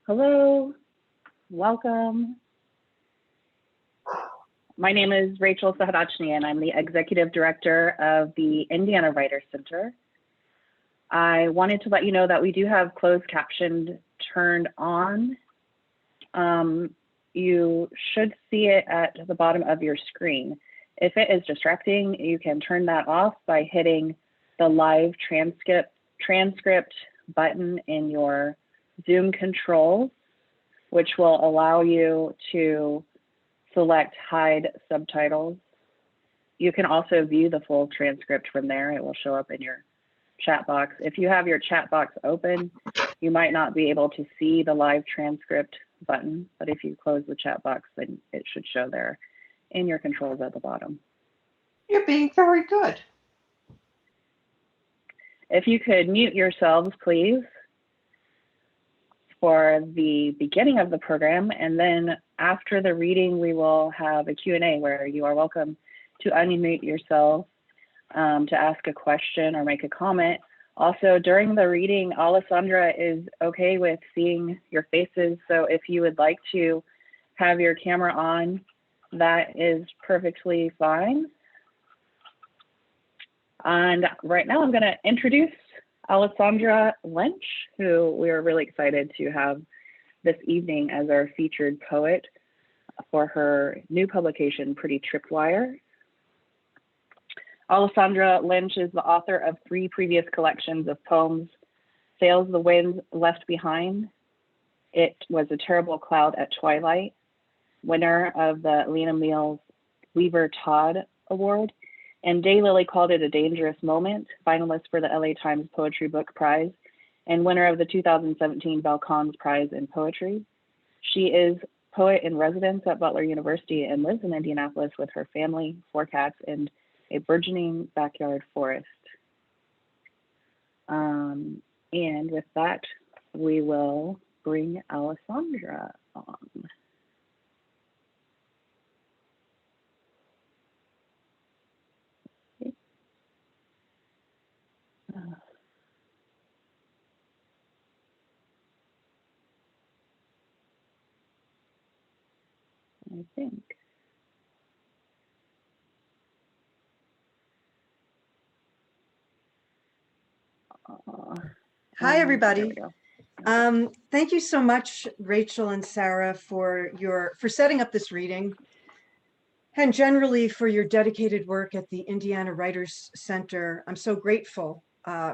Hello, welcome. My name is Rachel Sahadachny, and I'm the Executive Director of the Indiana Writers Center. I wanted to let you know that we do have closed captioned turned on. You should see it at the bottom of your screen. If it is distracting, you can turn that off by hitting the live transcript button in your Zoom controls, which will allow you to select hide subtitles. You can also view the full transcript from there. It will show up in your chat box. If you have your chat box open, you might not be able to see the live transcript button, but if you close the chat box, then it should show there in your controls at the bottom. You're being very good. If you could mute yourselves, please, for the beginning of the program, and then after the reading, we will have a Q&A where you are welcome to unmute yourself to ask a question or make a comment. Also, during the reading, Alessandra is okay with seeing your faces, so if you would like to have your camera on, that is perfectly fine. And right now I'm going to introduce Alessandra Lynch, who we are really excited to have this evening as our featured poet for her new publication, Pretty Tripwire. Alessandra Lynch is the author of 3 previous collections of poems: Sails the Wind Left Behind, It Was a Terrible Cloud at Twilight, winner of the Lena Mills Weaver Todd Award, and Daylily Called It a Dangerous Moment, finalist for the LA Times Poetry Book Prize, and winner of the 2017 Balcons Prize in Poetry. She is poet in residence at Butler University and lives in Indianapolis with her family, 4 cats, and a burgeoning backyard forest. And with that, we will bring Alessandra on. I think. Hi, everybody. Okay. Thank you so much, Rachel and Sarah, for setting up this reading, and generally for your dedicated work at the Indiana Writers Center. I'm so grateful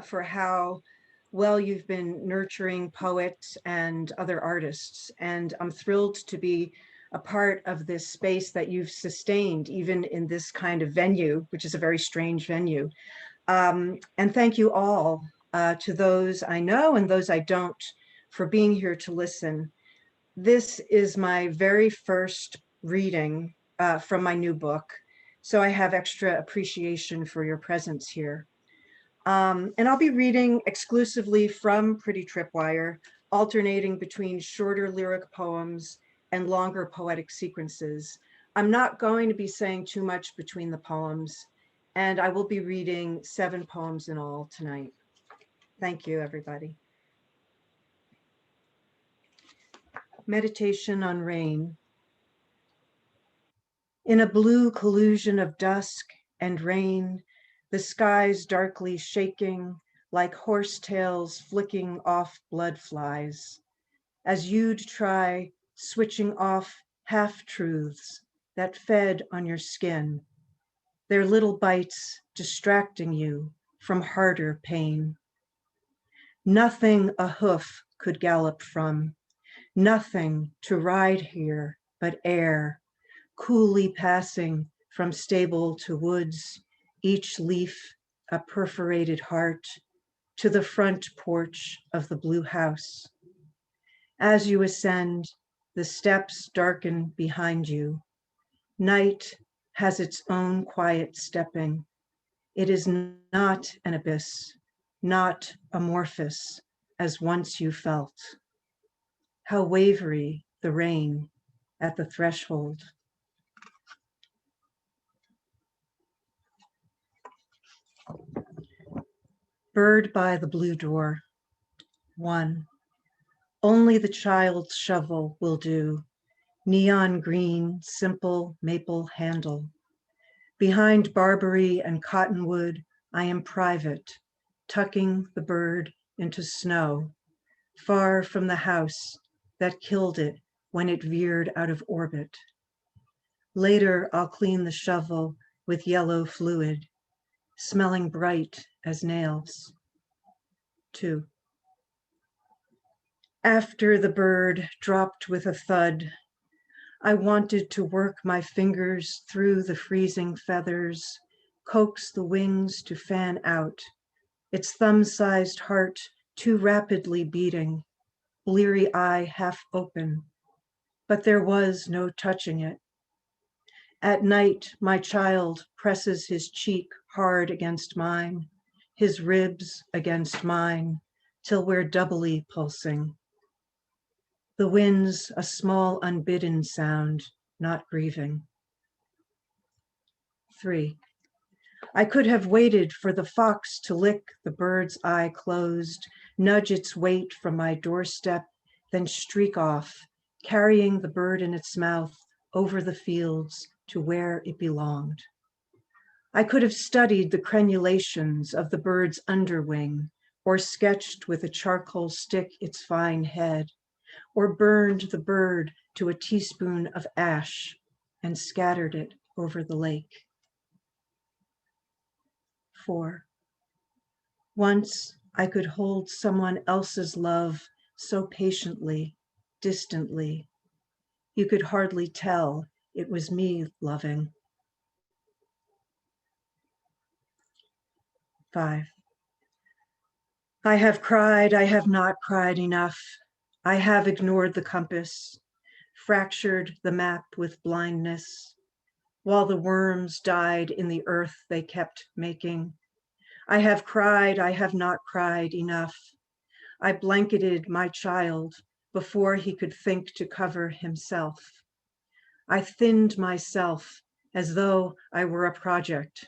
for how well you've been nurturing poets and other artists, and I'm thrilled to be a part of this space that you've sustained, even in this kind of venue, which is a very strange venue. And thank you all, to those I know and those I don't, for being here to listen. This is my very first reading from my new book, so I have extra appreciation for your presence here. And I'll be reading exclusively from Pretty Tripwire, alternating between shorter lyric poems and longer poetic sequences. I'm not going to be saying too much between the poems, and I will be reading 7 poems in all tonight. Thank you, everybody. Meditation on Rain. In a blue collusion of dusk and rain, the skies darkly shaking like horsetails flicking off blood flies, as you'd try switching off half-truths that fed on your skin, their little bites distracting you from harder pain. Nothing a hoof could gallop from, nothing to ride here but air, coolly passing from stable to woods, each leaf a perforated heart, to the front porch of the blue house. As you ascend, the steps darken behind you. Night has its own quiet stepping. It is not an abyss, not amorphous as once you felt. How wavery the rain at the threshold. Bird by the blue door. 1. Only the child's shovel will do. Neon green, simple maple handle. Behind barberry and cottonwood, I am private, tucking the bird into snow, far from the house that killed it when it veered out of orbit. Later, I'll clean the shovel with yellow fluid, smelling bright as nails. 2. After the bird dropped with a thud, I wanted to work my fingers through the freezing feathers, coax the wings to fan out, its thumb-sized heart too rapidly beating, bleary eye half open, but there was no touching it. At night, my child presses his cheek hard against mine, his ribs against mine, till we're doubly pulsing. The wind's a small unbidden sound, not grieving. 3. I could have waited for the fox to lick the bird's eye closed, nudge its weight from my doorstep, then streak off, carrying the bird in its mouth over the fields to where it belonged. I could have studied the crenulations of the bird's underwing, or sketched with a charcoal stick its fine head, or burned the bird to a teaspoon of ash and scattered it over the lake. 4. Once I could hold someone else's love so patiently, distantly, you could hardly tell it was me loving. 5. I have cried, I have not cried enough. I have ignored the compass, fractured the map with blindness, while the worms died in the earth they kept making. I have cried, I have not cried enough. I blanketed my child before he could think to cover himself. I thinned myself as though I were a project.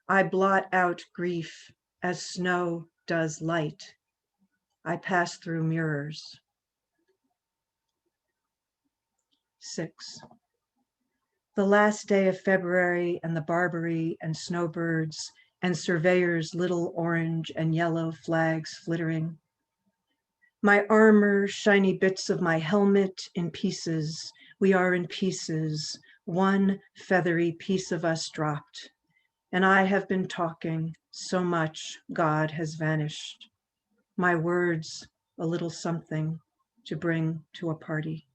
I blot out grief as snow does light. I pass through mirrors. 6. The last day of February and the barberry and snowbirds and surveyors' little orange and yellow flags flittering. My armor, shiny bits of my helmet in pieces. We are in pieces. One feathery piece of us dropped. And I have been talking so much, God has vanished. My words, a little something to bring to a party.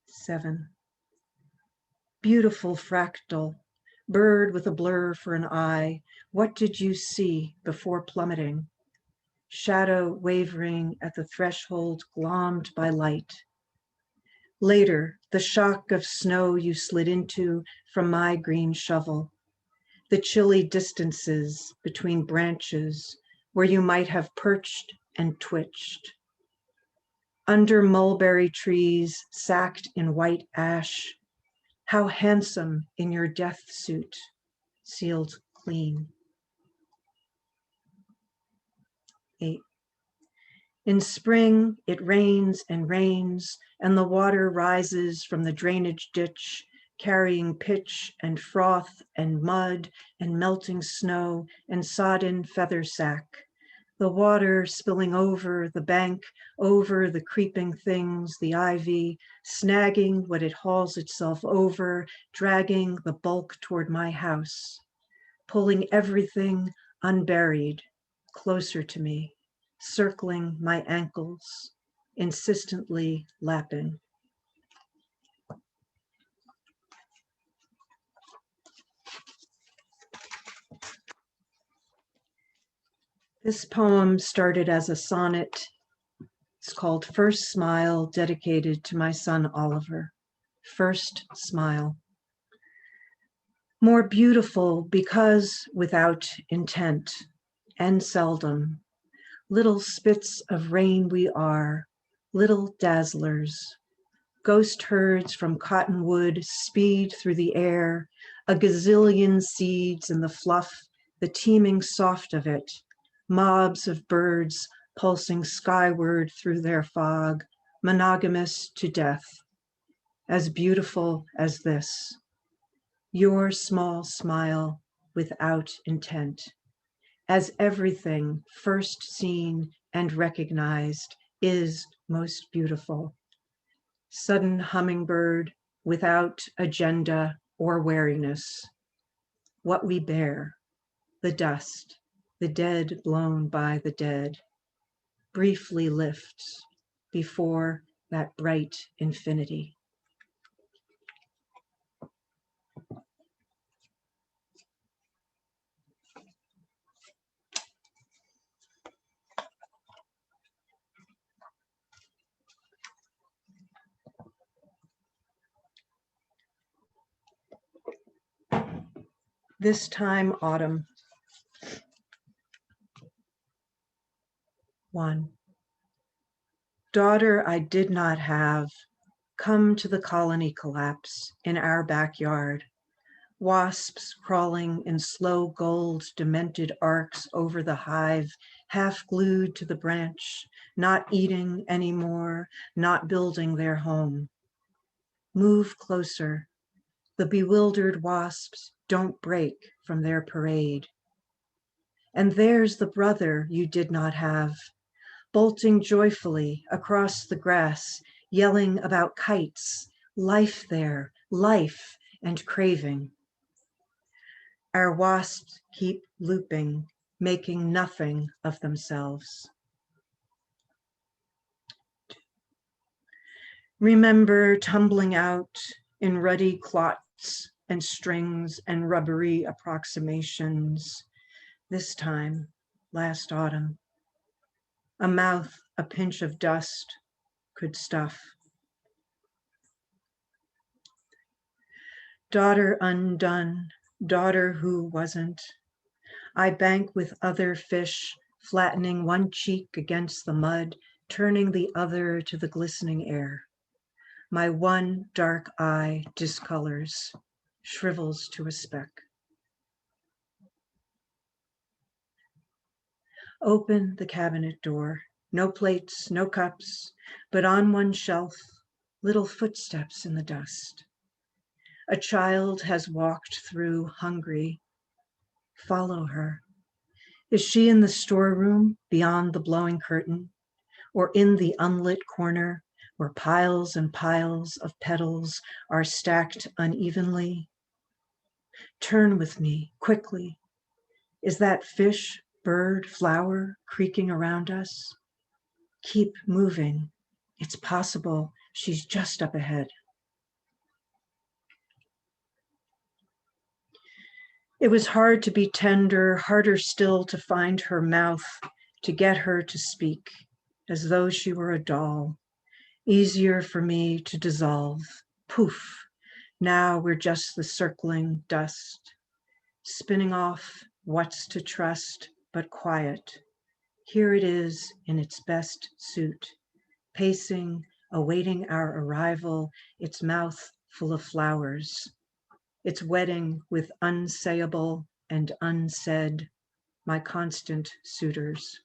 7. Beautiful fractal, bird with a blur for an eye. What did you see before plummeting? Shadow wavering at the threshold, glommed by light. Later, the shock of snow you slid into from my green shovel. The chilly distances between branches where you might have perched and twitched. Under mulberry trees sacked in white ash, how handsome in your death suit, sealed clean. 8. In spring, it rains and rains, and the water rises from the drainage ditch, carrying pitch and froth and mud and melting snow and sodden feather sack. The water spilling over the bank, over the creeping things, the ivy, snagging what it hauls itself over, dragging the bulk toward my house, pulling everything unburied closer to me, circling my ankles, insistently lapping. This poem started as a sonnet. It's called First Smile, dedicated to my son Oliver. First smile. More beautiful because without intent, and seldom. Little spits of rain we are, little dazzlers. Ghost herds from cottonwood speed through the air, a gazillion seeds in the fluff, the teeming soft of it, mobs of birds pulsing skyward through their fog, monogamous to death, as beautiful as this, your small smile without intent, as everything first seen and recognized is most beautiful. Sudden hummingbird without agenda or wariness. What we bear, the dust, the dead blown by the dead, briefly lifts before that bright infinity. This time autumn. 1. Daughter I did not have, come to the colony collapse in our backyard. Wasps crawling in slow gold demented arcs over the hive, half glued to the branch, not eating anymore, not building their home. Move closer. The bewildered wasps don't break from their parade. And there's the brother you did not have, bolting joyfully across the grass, yelling about kites, life there, life and craving. Our wasps keep looping, making nothing of themselves. Remember tumbling out in ruddy clots and strings and rubbery approximations, this time last autumn. A mouth a pinch of dust could stuff. Daughter undone, daughter who wasn't. I bank with other fish, flattening one cheek against the mud, turning the other to the glistening air. My one dark eye discolors, shrivels to a speck. Open the cabinet door. No plates, no cups, but on one shelf, little footsteps in the dust. A child has walked through hungry. Follow her. Is she in the storeroom beyond the blowing curtain, or in the unlit corner where piles and piles of petals are stacked unevenly? Turn with me quickly. Is that fish, bird, flower creaking around us? Keep moving. It's possible she's just up ahead. It was hard to be tender, harder still to find her mouth, to get her to speak, as though she were a doll. Easier for me to dissolve. Poof. Now we're just the circling dust. Spinning off what's to trust but quiet. Here it is in its best suit, pacing, awaiting our arrival, its mouth full of flowers. Its wedding with unsayable and unsaid, my constant suitors.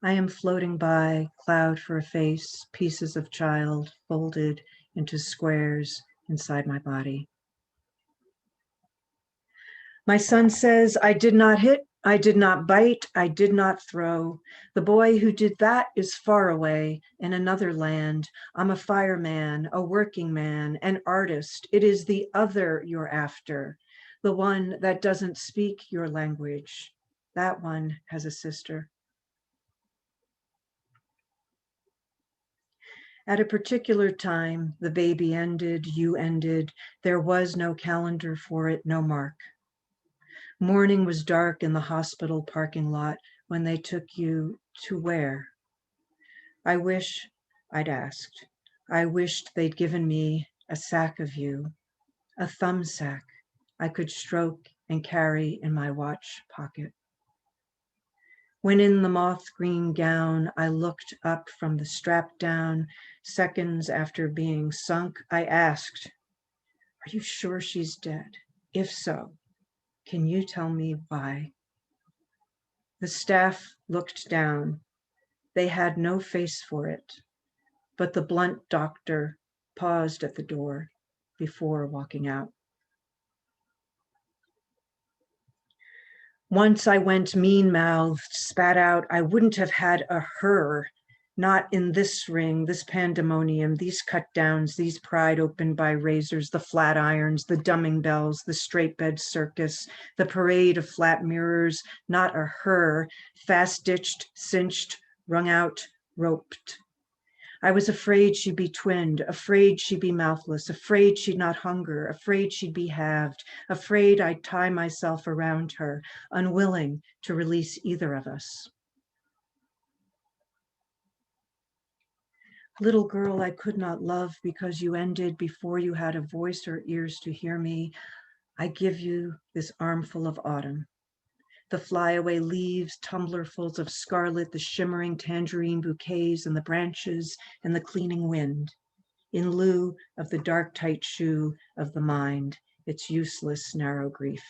I am floating by, cloud for a face, pieces of child folded into squares inside my body. My son says, I did not hit, I did not bite, I did not throw. The boy who did that is far away in another land. I'm a fireman, a working man, an artist. It is the other you're after, the one that doesn't speak your language. That one has a sister. At a particular time, the baby ended, you ended. There was no calendar for it, no mark. Morning was dark in the hospital parking lot when they took you to where? I wish I'd asked. I wished they'd given me a sack of you, a thumb sack I could stroke and carry in my watch pocket. When in the moth green gown, I looked up from the strap down, seconds after being sunk, I asked, are you sure she's dead? If so, Can you tell me why? The staff looked down. They had no face for it, but the blunt doctor paused at the door before walking out. Once I went mean-mouthed, spat out, I wouldn't have had a her, not in this ring, this pandemonium, these cut downs, these pried open by razors, the flat irons, the dumbing bells, the straight bed circus, the parade of flat mirrors, not a her, fast-stitched, cinched, wrung out, roped. I was afraid she'd be twinned, afraid she'd be mouthless, afraid she'd not hunger, afraid she'd be halved, afraid I'd tie myself around her, unwilling to release either of us. Little girl I could not love because you ended before you had a voice or ears to hear me, I give you this armful of autumn. The flyaway leaves, tumblerfuls of scarlet, the shimmering tangerine bouquets and the branches and the cleaning wind, in lieu of the dark, tight shoe of the mind, its useless, narrow grief.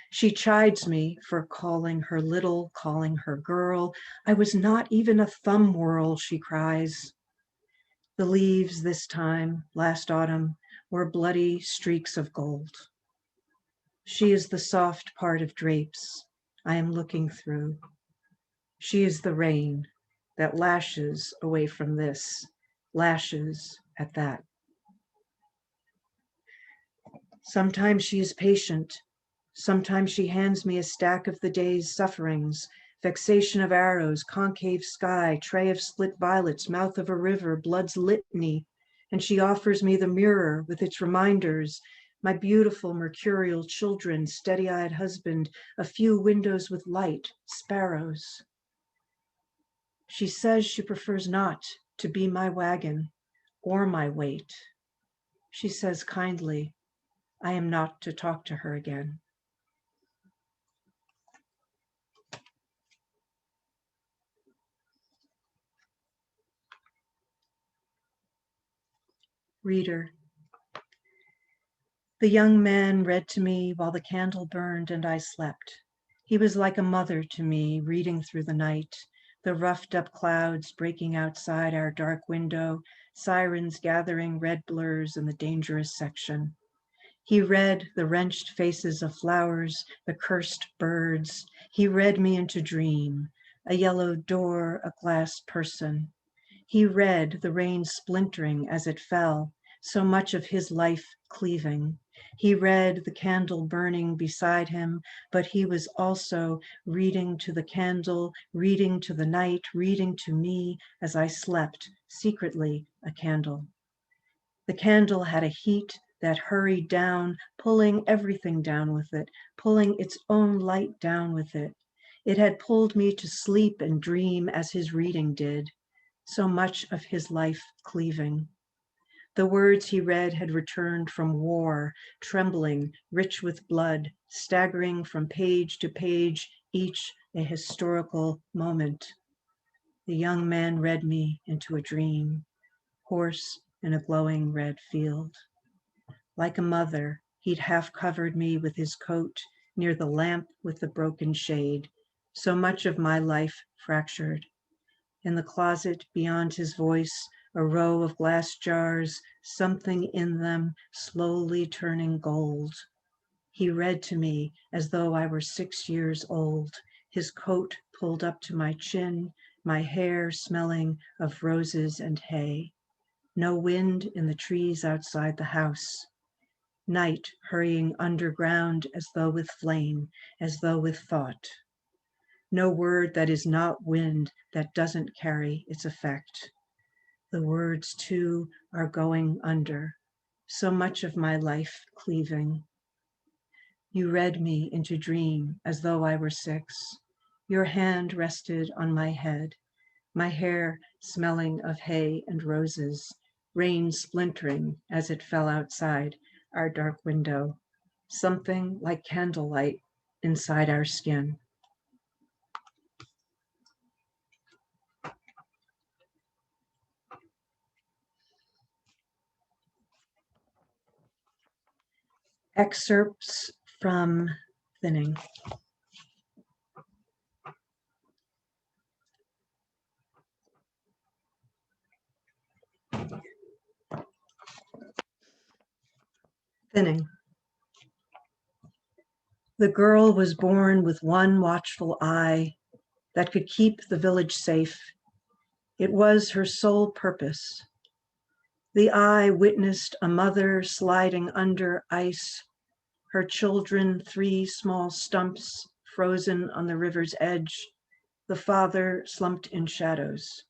She chides me for calling her little, calling her girl. I was not even a thumb whirl, she cries. The leaves this time, last autumn, were bloody streaks of gold. She is the soft part of drapes I am looking through. She is the rain that lashes away from this, lashes at that. Sometimes she is patient. Sometimes she hands me a stack of the day's sufferings, vexation of arrows, concave sky, tray of split violets, mouth of a river, blood's litany, and she offers me the mirror with its reminders, my beautiful mercurial children, steady-eyed husband, a few windows with light, sparrows. She says she prefers not to be my wagon or my weight. She says kindly, I am not to talk to her again. Reader. The young man read to me while the candle burned and I slept. He was like a mother to me, reading through the night, the roughed up clouds breaking outside our dark window, sirens gathering red blurs in the dangerous section. He read the wrenched faces of flowers, the cursed birds. He read me into dream, a yellow door, a glass person. He read the rain splintering as it fell, so much of his life cleaving. He read the candle burning beside him, but he was also reading to the candle, reading to the night, reading to me as I slept, secretly a candle. The candle had a heat that hurried down, pulling everything down with it, pulling its own light down with it. It had pulled me to sleep and dream as his reading did. So much of his life cleaving. The words he read had returned from war, trembling, rich with blood, staggering from page to page, each a historical moment. The young man read me into a dream, horse in a glowing red field. Like a mother, he'd half covered me with his coat near the lamp with the broken shade, so much of my life fractured. In the closet beyond his voice, a row of glass jars, something in them slowly turning gold. He read to me as though I were 6 years old, his coat pulled up to my chin, my hair smelling of roses and hay. No wind in the trees outside the house. Night hurrying underground as though with flame, as though with thought. No word that is not wind that doesn't carry its effect. The words too are going under, so much of my life cleaving. You read me into dream as though I were 6. Your hand rested on my head, my hair smelling of hay and roses, rain splintering as it fell outside our dark window, something like candlelight inside our skin. Excerpts from Thinning. Thinning. The girl was born with one watchful eye that could keep the village safe. It was her sole purpose. The eye witnessed a mother sliding under ice, her children 3 small stumps frozen on the river's edge, the father slumped in shadows.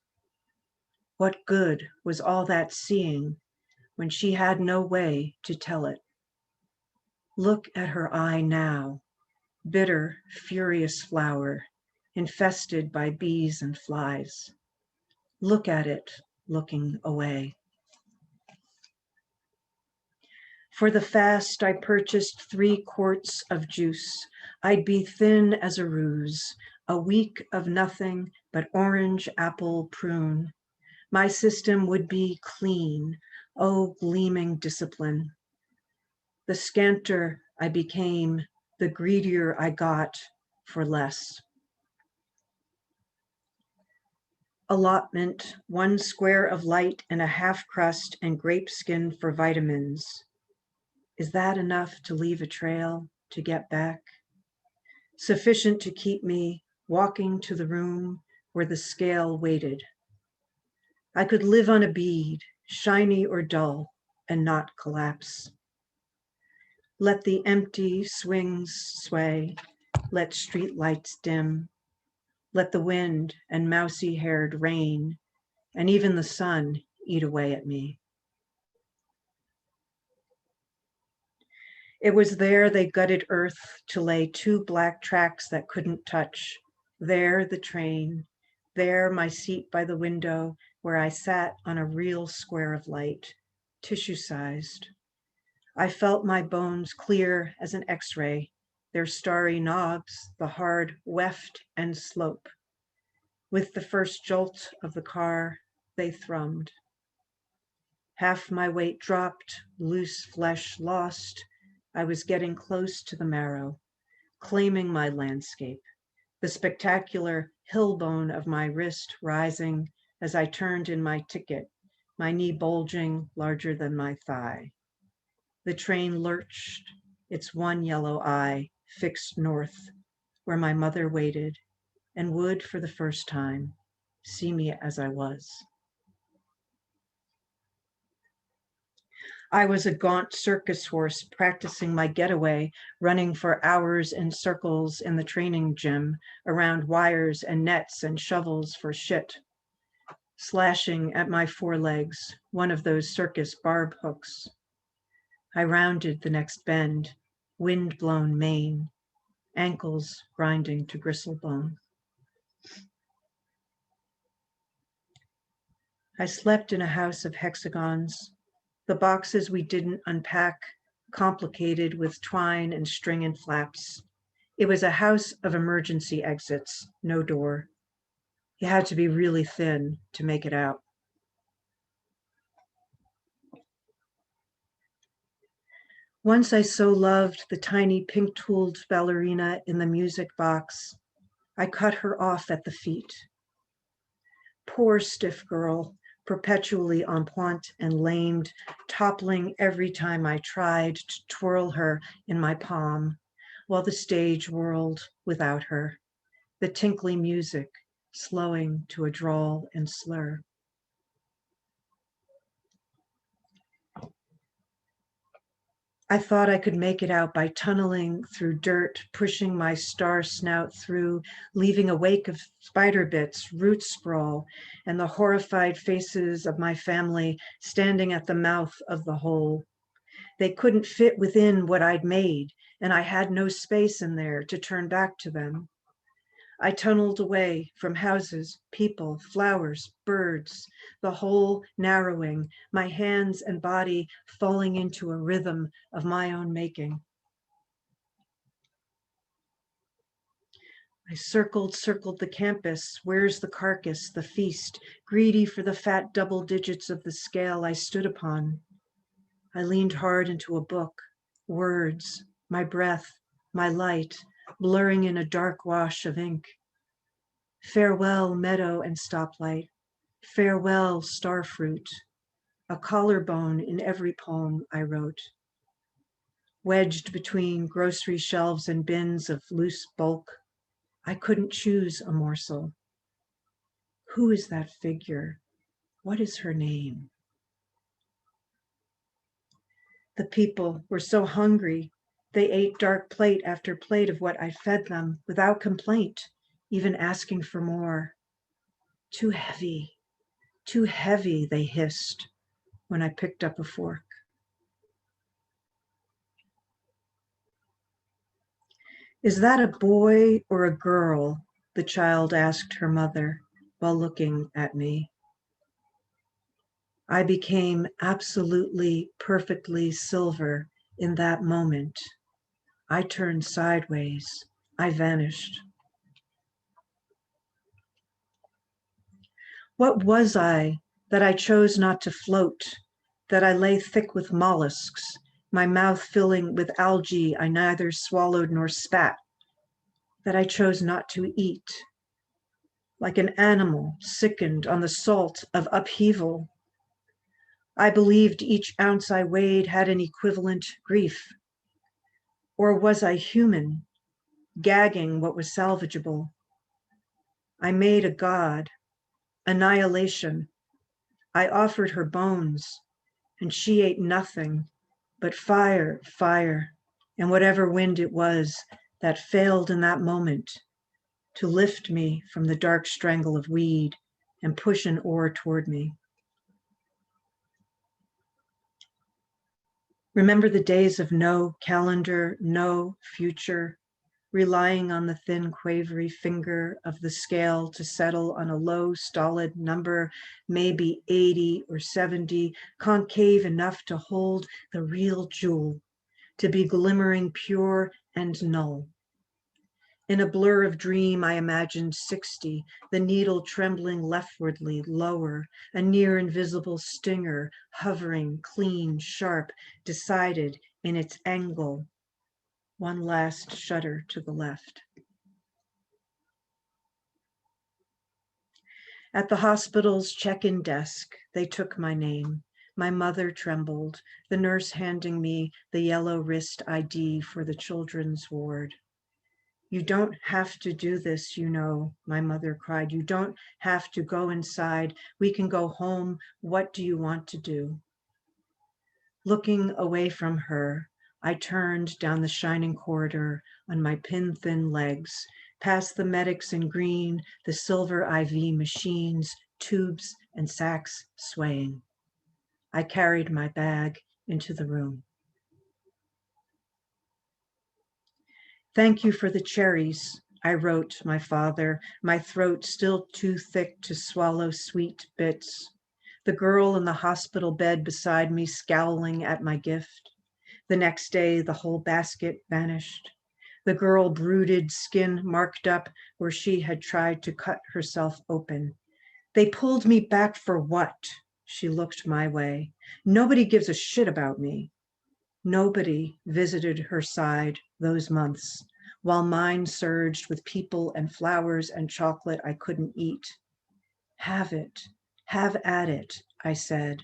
What good was all that seeing when she had no way to tell it? Look at her eye now, bitter, furious flower, infested by bees and flies. Look at it, looking away. For the fast, I purchased 3 quarts of juice. I'd be thin as a ruse, a week of nothing but orange, apple, prune. My system would be clean, oh, gleaming discipline. The scanter I became, the greedier I got for less. Allotment, 1 square of light and a half crust and grape skin for vitamins. Is that enough to leave a trail, to get back? Sufficient to keep me walking to the room where the scale waited. I could live on a bead, shiny or dull, and not collapse. Let the empty swings sway, let street lights dim, let the wind and mousy-haired rain, and even the sun eat away at me. It was there they gutted earth to lay 2 black tracks that couldn't touch. There the train, there my seat by the window where I sat on a real square of light, tissue-sized. I felt my bones clear as an X-ray, their starry knobs, the hard weft and slope. With the first jolt of the car, they thrummed. Half my weight dropped, loose flesh lost. I was getting close to the marrow, claiming my landscape, the spectacular hill bone of my wrist rising as I turned in my ticket, my knee bulging larger than my thigh. The train lurched, its one yellow eye fixed north, where my mother waited and would, for the first time, see me as I was. I was a gaunt circus horse practicing my getaway, running for hours in circles in the training gym around wires and nets and shovels for shit, slashing at my forelegs, one of those circus barb hooks. I rounded the next bend, wind-blown mane, ankles grinding to gristlebone. I slept in a house of hexagons, the boxes we didn't unpack, complicated with twine and string and flaps. It was a house of emergency exits, no door. You had to be really thin to make it out. Once I so loved the tiny pink-tooled ballerina in the music box, I cut her off at the feet. Poor stiff girl, perpetually en pointe and lamed, toppling every time I tried to twirl her in my palm, while the stage whirled without her, the tinkly music slowing to a drawl and slur. I thought I could make it out by tunneling through dirt, pushing my star snout through, leaving a wake of spider bits, root sprawl, and the horrified faces of my family standing at the mouth of the hole. They couldn't fit within what I'd made, and I had no space in there to turn back to them. I tunneled away from houses, people, flowers, birds, the hole narrowing, my hands and body falling into a rhythm of my own making. I circled the campus. Where's the carcass, the feast, greedy for the fat double digits of the scale I stood upon? I leaned hard into a book. words, my breath, my light, blurring in a dark wash of ink. Farewell, meadow and stoplight. Farewell, starfruit. A collarbone in every poem I wrote. Wedged between grocery shelves and bins of loose bulk, I couldn't choose a morsel. Who is that figure? What is her name? The people were so hungry, they ate dark plate after plate of what I fed them without complaint, even asking for more. Too heavy, they hissed when I picked up a fork. Is that a boy or a girl? The child asked her mother while looking at me. I became absolutely, perfectly silver in that moment. I turned sideways. I vanished. What was I that I chose not to float, that I lay thick with mollusks, my mouth filling with algae I neither swallowed nor spat, that I chose not to eat, like an animal sickened on the salt of upheaval? I believed each ounce I weighed had an equivalent grief. Or was I human, gagging what was salvageable? I made a god, annihilation. I offered her bones, and she ate nothing but fire, and whatever wind it was that failed in that moment to lift me from the dark strangle of weed and push an oar toward me. Remember the days of no calendar, no future, relying on the thin, quavery finger of the scale to settle on a low, stolid number, maybe 80 or 70, concave enough to hold the real jewel, to be glimmering pure and null. In a blur of dream, I imagined 60, the needle trembling leftwardly, lower, a near invisible stinger, hovering, clean, sharp, decided in its angle. One last shudder to the left. At the hospital's check-in desk, they took my name. My mother trembled, the nurse handing me the yellow wrist ID for the children's ward. You don't have to do this, you know, my mother cried. You don't have to go inside. We can go home. What do you want to do? Looking away from her, I turned down the shining corridor on my pin-thin legs, past the medics in green, the silver IV machines, tubes and sacks swaying. I carried my bag into the room. Thank you for the cherries, I wrote my father, my throat still too thick to swallow sweet bits. The girl in the hospital bed beside me scowling at my gift. The next day, the whole basket vanished. The girl brooded, skin marked up where she had tried to cut herself open. They pulled me back for what? She looked my way. Nobody gives a shit about me. Nobody visited her side those months, while mine surged with people and flowers and chocolate I couldn't eat. Have it, have at it, I said.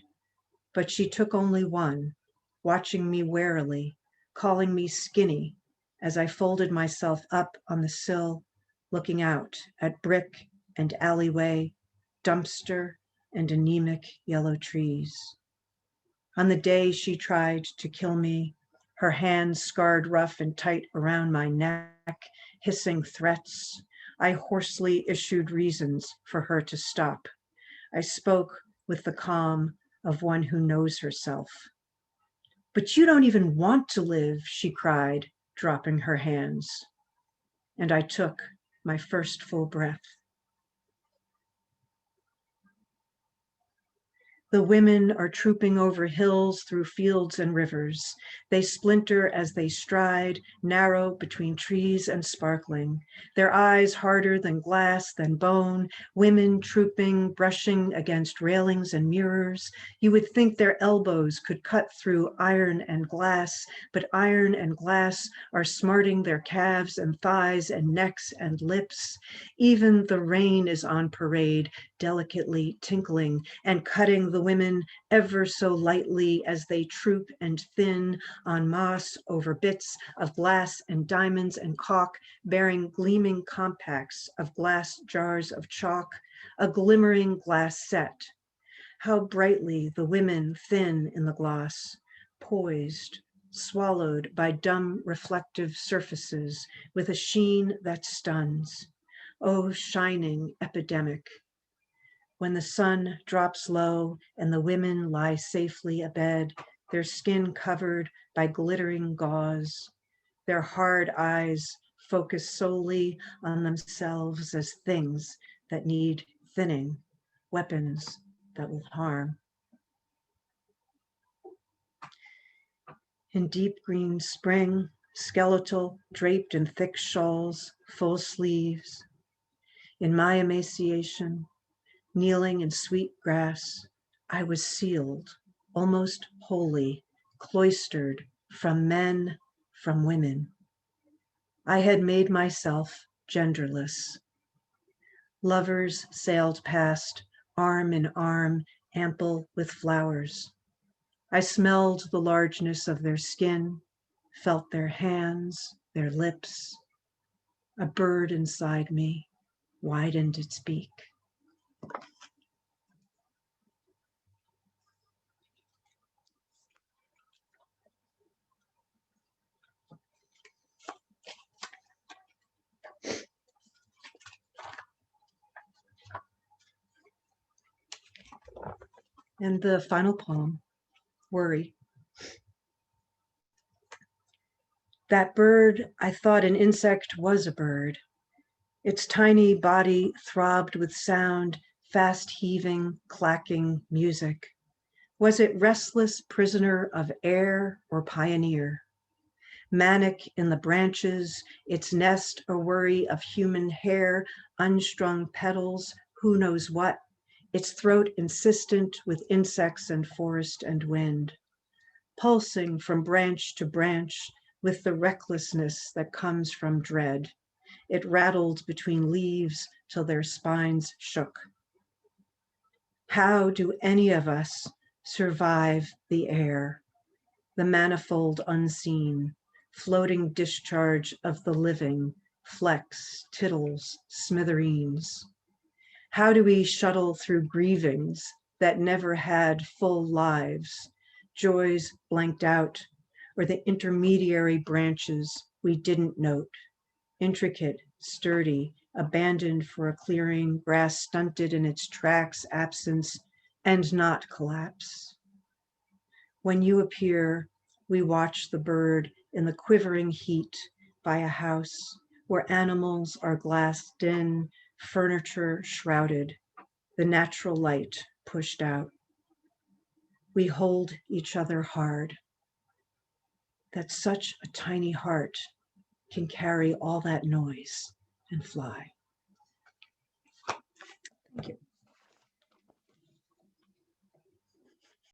But she took only one, watching me warily, calling me skinny as I folded myself up on the sill, looking out at brick and alleyway, dumpster and anemic yellow trees. On the day she tried to kill me, her hands scarred rough and tight around my neck, hissing threats, I hoarsely issued reasons for her to stop. I spoke with the calm of one who knows herself. But you don't even want to live, she cried, dropping her hands. And I took my first full breath. The women are trooping over hills through fields and rivers. They splinter as they stride, narrow between trees and sparkling. Their eyes harder than glass, than bone. Women trooping, brushing against railings and mirrors. You would think their elbows could cut through iron and glass, but iron and glass are smarting their calves and thighs and necks and lips. Even the rain is on parade, delicately tinkling and cutting the women ever so lightly as they troop and thin en masse over bits of glass and diamonds and caulk, bearing gleaming compacts of glass jars of chalk, a glimmering glass set. How brightly the women thin in the gloss, poised, swallowed by dumb reflective surfaces with a sheen that stuns. Oh, shining epidemic. When the sun drops low and the women lie safely abed, their skin covered by glittering gauze, their hard eyes focus solely on themselves as things that need thinning, weapons that will harm. In deep green spring, skeletal, draped in thick shawls, full sleeves. In my emaciation, kneeling in sweet grass, I was sealed, almost wholly, cloistered from men, from women. I had made myself genderless. Lovers sailed past, arm in arm, ample with flowers. I smelled the largeness of their skin, felt their hands, their lips. A bird inside me widened its beak. And the final poem, Worry. That bird, I thought an insect was a bird. Its tiny body throbbed with sound, fast heaving, clacking music. Was it restless prisoner of air or pioneer? Manic in the branches, its nest a worry of human hair, unstrung petals, who knows what, its throat insistent with insects and forest and wind, pulsing from branch to branch with the recklessness that comes from dread. It rattled between leaves till their spines shook. How do any of us survive the air, the manifold unseen, floating discharge of the living, flecks, tittles, smithereens? How do we shuttle through grievings that never had full lives, joys blanked out, or the intermediary branches we didn't note, intricate, sturdy, abandoned for a clearing, grass stunted in its tracks, absence, and not collapse? When you appear, we watch the bird in the quivering heat by a house where animals are glassed in, furniture shrouded, the natural light pushed out. We hold each other hard. That such a tiny heart can carry all that noise and fly. Thank you.